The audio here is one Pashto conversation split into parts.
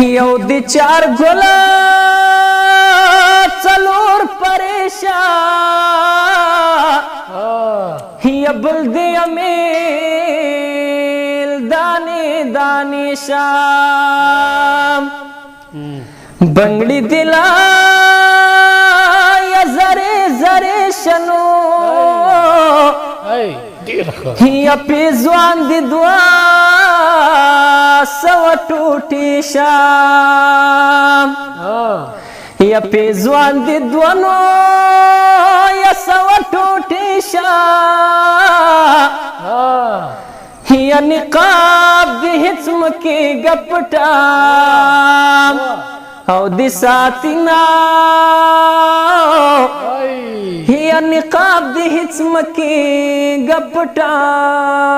یو دی چار گلا څلور پریشان یا بل دی امیل دانی دانی شام بنگڑی دلا یا زرے زرے شنو یا پیزوان دی دعا سو ٹوٹی شام یا پیزوان دی دوانو یا سو ٹوٹی شام یا نقاب دی حتم کی گپٹام او دی ساتینا یا نقاب دی حتم کی گپٹام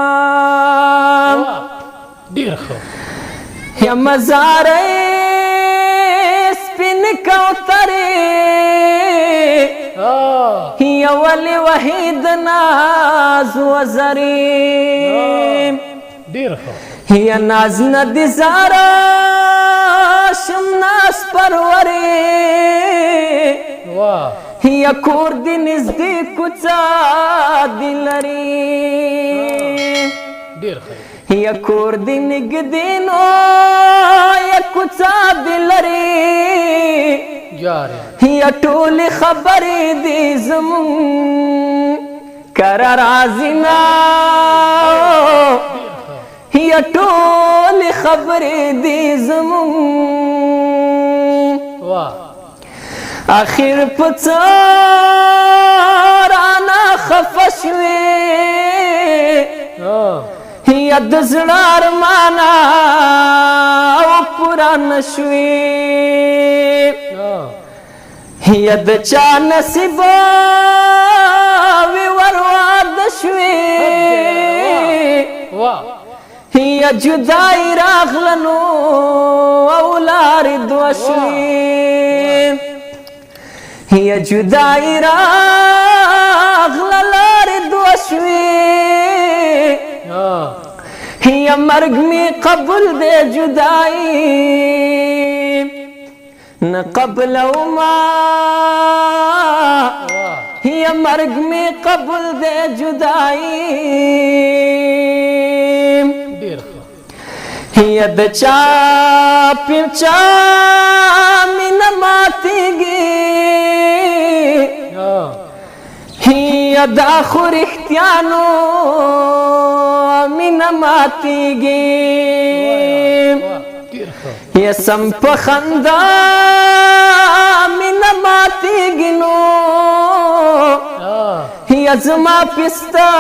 یا مزار سپین کوتری یا ولی وحید ناز وزریم یا ناز ندی زارا شمناس پروری یا کور دی نزدی کچا دلریم یا کور دی نگدینو یا کچا دلری یا ٹولی خبری دی زمون کرا رازینا یا ٹولی خبری دی زمون آخر پچارانا خفشوی یا دزڑار مانا او پورا نشوی یا دچا نصیبا وی ورواد شوی یا جدائی راغلنو اولاری دوشوی یا جدائی راغلناری دوشوی یا مرگ میں قبل دے جدائی نہ قبل اوما یا مرگ میں قبل دے جدائی یا دچا پیچا من ماتی گی یا داخور اختیانو من ماتی گی یا سمپ خندا من ماتی گنو یا زما پستا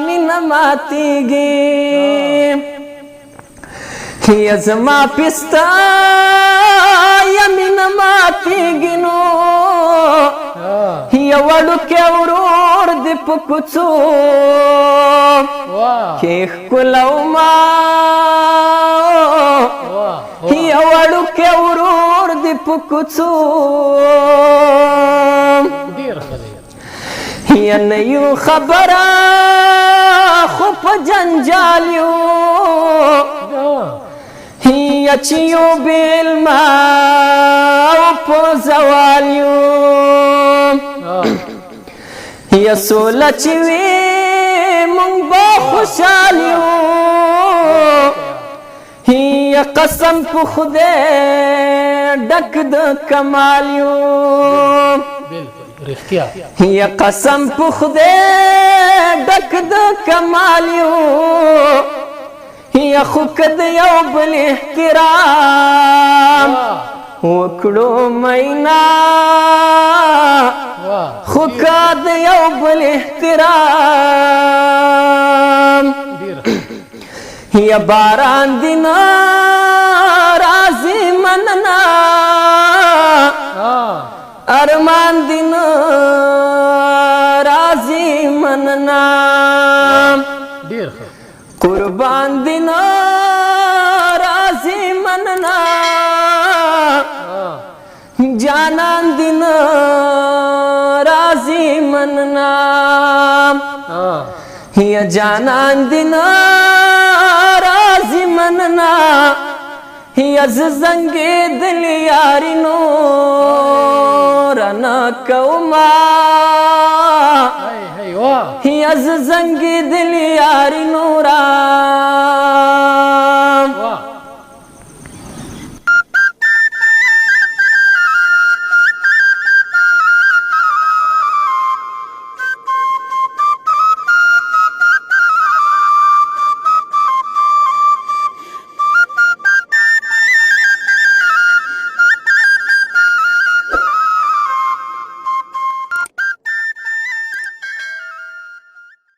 من ماتی گی یا زما پستا یا من ماتی گنو یا وڑو کے ورور دی پکچو کیخ کلو ما یا وڑو کے ورور دی پکچو یا نیو خبرا خوب جنجالیو یا چیو بیلما پو زوالیو یا سولا چیوی مونگ با خوشالیو یا قسم پو خودے ڈک د کمالیو یا قسم پو خودے ڈک د کمالیو یا خوکد یو بل احترام وکڑو مینا خوکد یو بل احترام یا باران دینا رازی مننا ارمان دینا رازی مننا قربان دینا رازی مننا جانان دینا رازی مننا یا جانان دینا رازی مننا यज जंगे दिल यारी नूरन कौमा यज जंगे दिल यारी नूरा